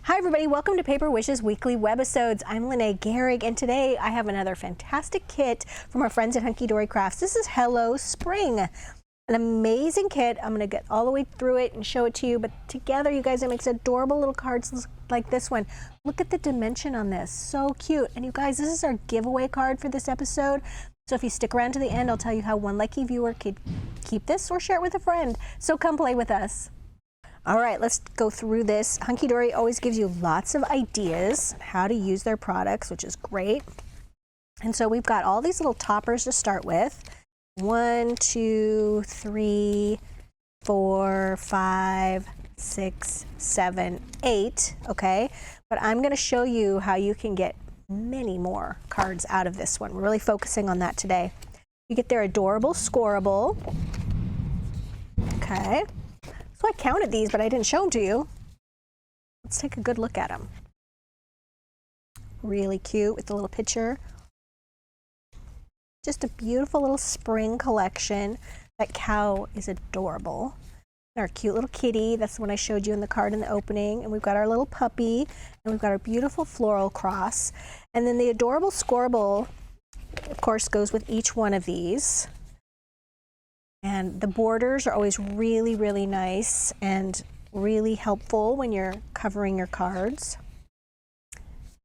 Hi everybody, welcome to Paper Wishes Weekly Webisodes. I'm Lene Gehrig, and today I have another fantastic kit from our friends at Hunkydory Crafts. This is Hello Spring, an amazing kit. I'm going to get all the way through it and show it to you, but together you guys, it makes adorable little cards like this one. Look at the dimension on this, so cute. And you guys, this is our giveaway card for this episode. So if you stick around to the end, I'll tell you how one lucky viewer could keep this or share it with a friend. So come play with us. All right, let's go through this. Hunkydory always gives you lots of ideas how to use their products, which is great. And so we've got all these little toppers to start with. 1, 2, 3, 4, 5, 6, 7, 8, okay? But I'm gonna show you how you can get many more cards out of this one. We're really focusing on that today. You get their adorable scoreable, okay? So I counted these, but I didn't show them to you. Let's take a good look at them. Really cute with the little picture. Just a beautiful little spring collection. That cow is adorable. Our cute little kitty, that's the one I showed you in the card in the opening. And we've got our little puppy, and we've got our beautiful floral cross. And then the adorable scoreable, of course, goes with each one of these. And the borders are always really, really nice and really helpful when you're covering your cards.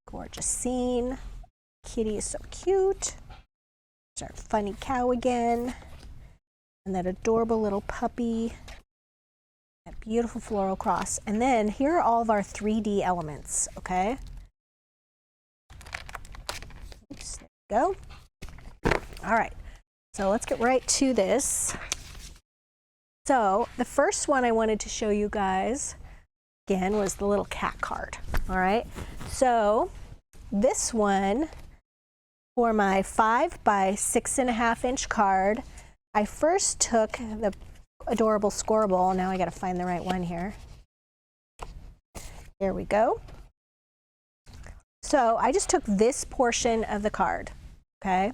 Gorgeous scene. Kitty is so cute. There's our funny cow again. And that adorable little puppy. That beautiful floral cross. And then here are all of our 3D elements, okay? Oops, there we go. All right. So let's get right to this. So the first one I wanted to show you guys, again, was the little cat card. All right. So this one, for my 5 by 6.5 inch card, I first took the adorable scoreable. Now I got to find the right one here. There we go. So I just took this portion of the card, okay?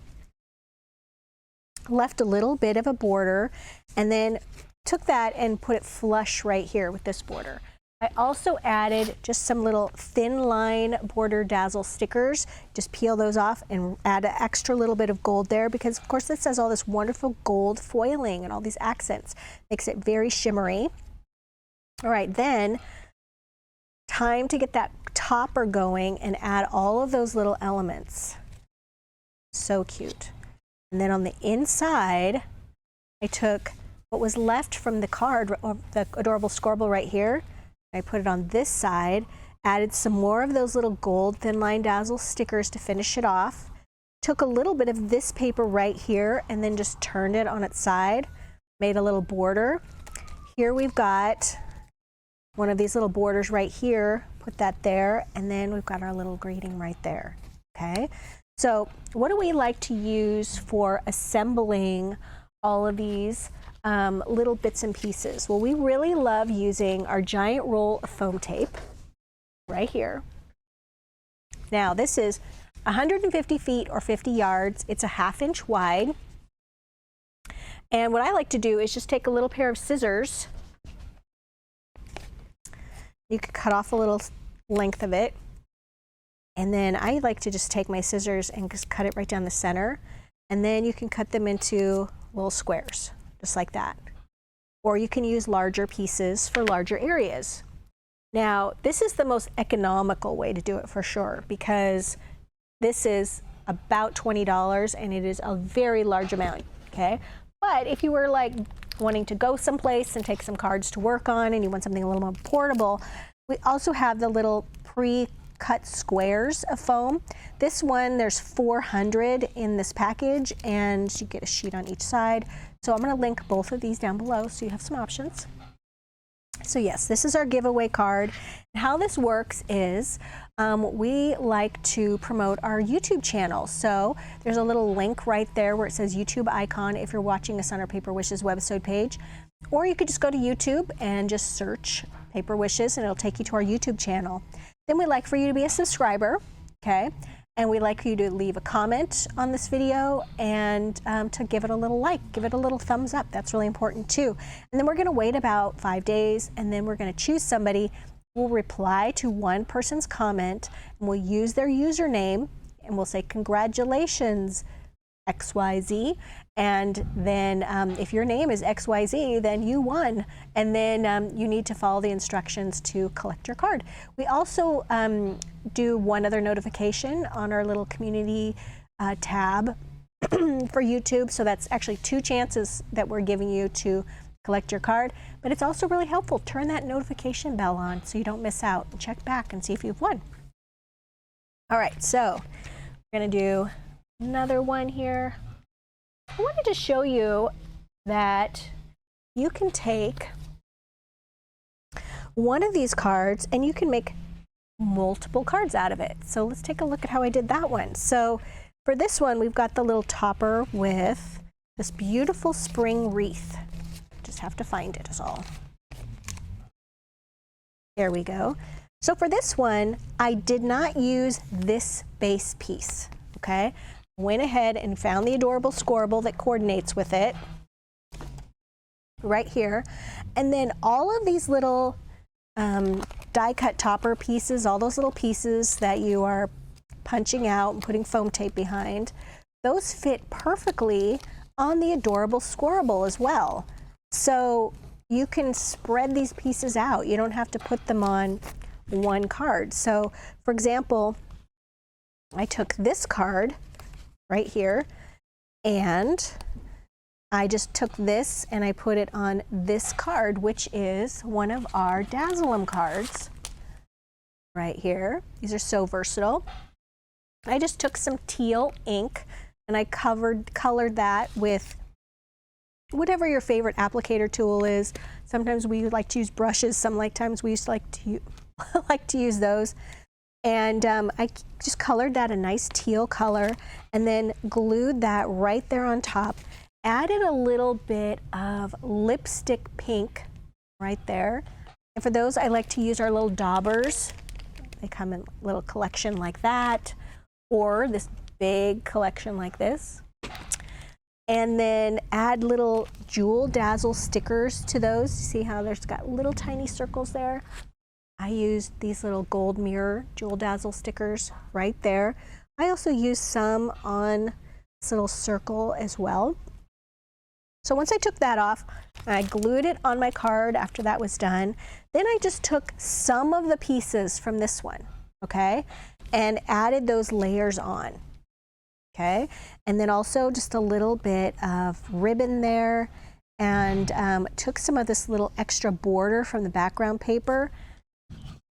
Left a little bit of a border and then took that and put it flush right here with this border. I also added just some little thin line border dazzle stickers. Just peel those off and add an extra little bit of gold there because of course this has all this wonderful gold foiling and all these accents. Makes it very shimmery. All right, then time to get that topper going and add all of those little elements. So cute. And then on the inside, I took what was left from the card, or the adorable scoreable right here. I put it on this side, added some more of those little gold thin line dazzle stickers to finish it off. Took a little bit of this paper right here and then just turned it on its side, made a little border. Here we've got one of these little borders right here, put that there, and then we've got our little greeting right there, okay? So what do we like to use for assembling all of these little bits and pieces? Well, we really love using our giant roll of foam tape right here. Now this is 150 feet or 50 yards. It's a 1/2 inch wide. And what I like to do is just take a little pair of scissors. You could cut off a little length of it. And then I like to just take my scissors and just cut it right down the center. And then you can cut them into little squares, just like that. Or you can use larger pieces for larger areas. Now, this is the most economical way to do it for sure, because this is about $20 and it is a very large amount, okay? But if you were like wanting to go someplace and take some cards to work on and you want something a little more portable, we also have the little pre-cut squares of foam. This one, there's 400 in this package and you get a sheet on each side. So I'm going to link both of these down below so you have some options. So yes, this is our giveaway card. How this works is we like to promote our YouTube channel. So there's a little link right there where it says YouTube icon if you're watching us on our Paper Wishes webisode page. Or you could just go to YouTube and just search Paper Wishes and it'll take you to our YouTube channel. Then we'd like for you to be a subscriber, okay? And we'd like you to leave a comment on this video and to give it a little like, give it a little thumbs up. That's really important too. And then we're gonna wait about 5 days and then we're gonna choose somebody we'll reply to one person's comment, and we'll use their username, and we'll say, congratulations, XYZ. And then if your name is XYZ, then you won. And then you need to follow the instructions to collect your card. We also do one other notification on our little community tab for YouTube. So that's actually 2 chances that we're giving you to collect your card. But it's also really helpful. Turn that notification bell on so you don't miss out. And check back and see if you've won. All right, so we're going to do another one here. I wanted to show you that you can take one of these cards and you can make multiple cards out of it. So let's take a look at how I did that one. So for this one, we've got the little topper with this beautiful spring wreath. Just have to find it is all. There we go. So for this one, I did not use this base piece, okay? Went ahead and found the adorable scoreable that coordinates with it right here. And then all of these little die cut topper pieces, all those little pieces that you are punching out and putting foam tape behind, those fit perfectly on the adorable scoreable as well. So you can spread these pieces out. You don't have to put them on one card. So for example, I took this card right here, and I just took this and I put it on this card, which is one of our Dazzle cards right here. These are so versatile. I just took some teal ink and I colored that with whatever your favorite applicator tool is. Sometimes we like to use brushes, sometimes we like to use those. And I just colored that a nice teal color and then glued that right there on top. Added a little bit of lipstick pink right there. And for those, I like to use our little daubers. They come in a little collection like that, or this big collection like this. And then add little Jewel Dazzle stickers to those. See how there's got little tiny circles there? I used these little gold mirror Jewel Dazzle stickers right there. I also used some on this little circle as well. So once I took that off, I glued it on my card after that was done. Then I just took some of the pieces from this one, okay, and added those layers on, okay? And then also just a little bit of ribbon there, and took some of this little extra border from the background paper.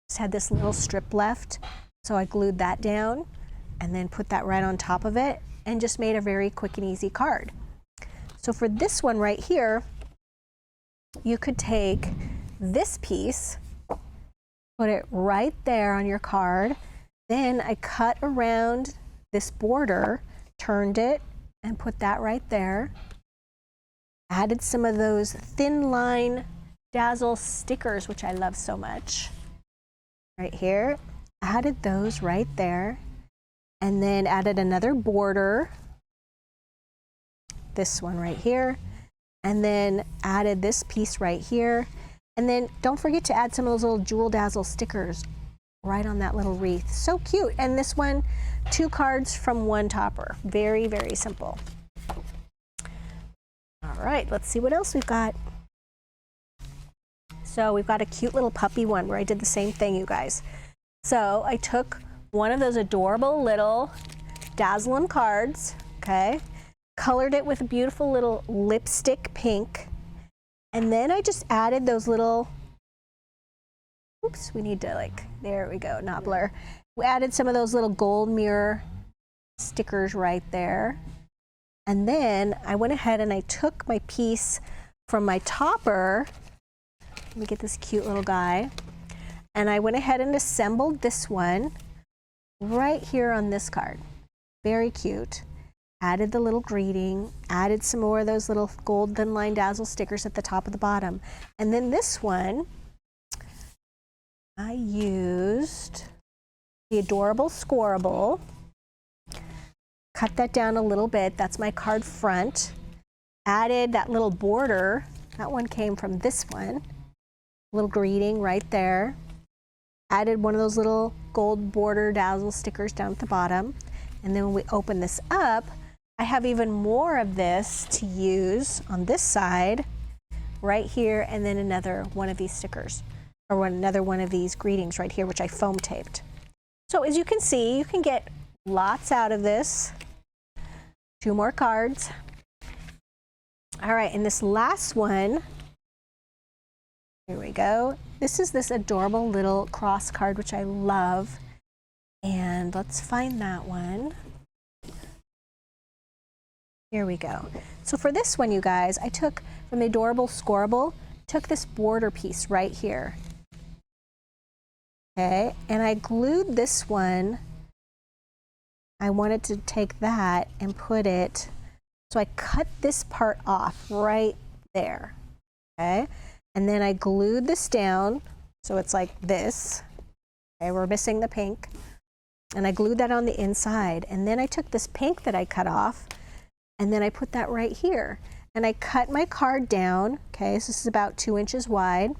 Just had this little strip left, so I glued that down and then put that right on top of it and just made a very quick and easy card. So for this one right here, you could take this piece, put it right there on your card. Then I cut around this border, turned it, and put that right there. Added some of those thin line Dazzle stickers, which I love so much. Right here, added those right there, and then added another border, this one right here, and then added this piece right here. And then don't forget to add some of those little Jewel Dazzle stickers right on that little wreath. So cute. And this one, 2 cards from 1 topper. Very, very simple. All right, let's see what else we've got. So we've got a cute little puppy one where I did the same thing, you guys. So I took one of those adorable little Dazzle cards, okay, colored it with a beautiful little lipstick pink, and then I just added those little, oops, we need to there we go, not blur. We added some of those little gold mirror stickers right there. And then I went ahead and I took my piece from my topper. Let me get this cute little guy. And I went ahead and assembled this one right here on this card. Very cute. Added the little greeting, added some more of those little gold thin line Dazzle stickers at the top of the bottom. And then this one, I used the adorable scoreable. Cut that down a little bit. That's my card front. Added that little border. That one came from this one. Little greeting right there. added one of those little gold border dazzle stickers down at the bottom. And then when we open this up, I have even more of this to use on this side, right here, and then another one of these stickers, or another one of these greetings right here, which I foam taped. So as you can see, you can get lots out of this. 2 more cards. All right, and this last one, here we go. This is this adorable little cross card, which I love. And let's find that one. Here we go. So for this one, you guys, I took from the Adorable Scoreable, took this border piece right here. Okay, and I glued this one. I wanted to take that and put it, so I cut this part off right there. Okay, and then I glued this down, so it's like this. Okay, we're missing the pink. And I glued that on the inside. And then I took this pink that I cut off, and then I put that right here. And I cut my card down, okay, so this is about 2 inches wide.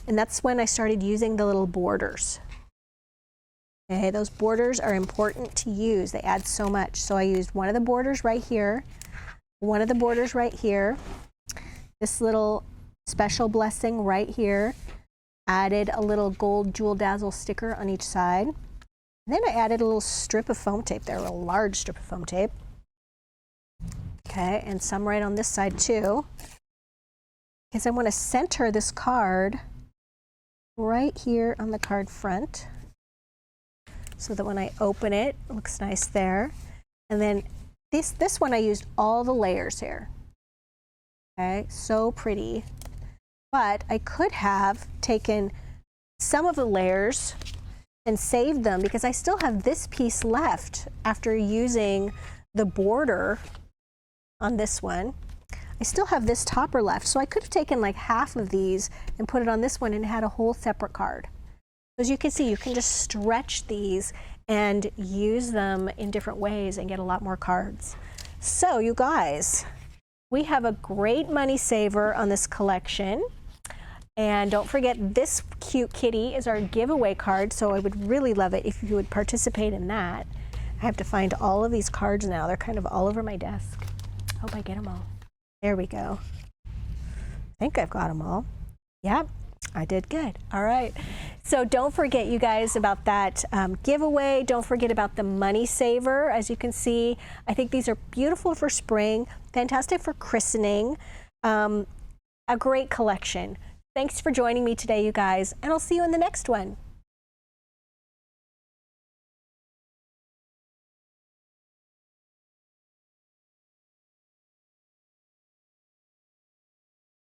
And that's when I started using the little borders. Okay, those borders are important to use. They add so much. So I used one of the borders right here, one of the borders right here, this little special blessing right here, added a little gold jewel dazzle sticker on each side. And then I added a little strip of foam tape there, a large strip of foam tape. Okay, and some right on this side too. Because I want to center this card right here on the card front, so that when I open it, it looks nice there. And then this one I used all the layers here. Okay, so pretty. But I could have taken some of the layers and saved them, because I still have this piece left after using the border on this one. I still have this topper left, so I could have taken like half of these and put it on this one and had a whole separate card. As you can see, you can just stretch these and use them in different ways and get a lot more cards. So you guys, we have a great money saver on this collection. And don't forget, this cute kitty is our giveaway card, so I would really love it if you would participate in that. I have to find all of these cards now. They're kind of all over my desk. Hope I get them all. There we go. I think I've got them all. Yep, I did good. All right. So don't forget, you guys, about that giveaway. Don't forget about the money saver. As you can see, I think these are beautiful for spring, fantastic for christening, a great collection. Thanks for joining me today, you guys, and I'll see you in the next one.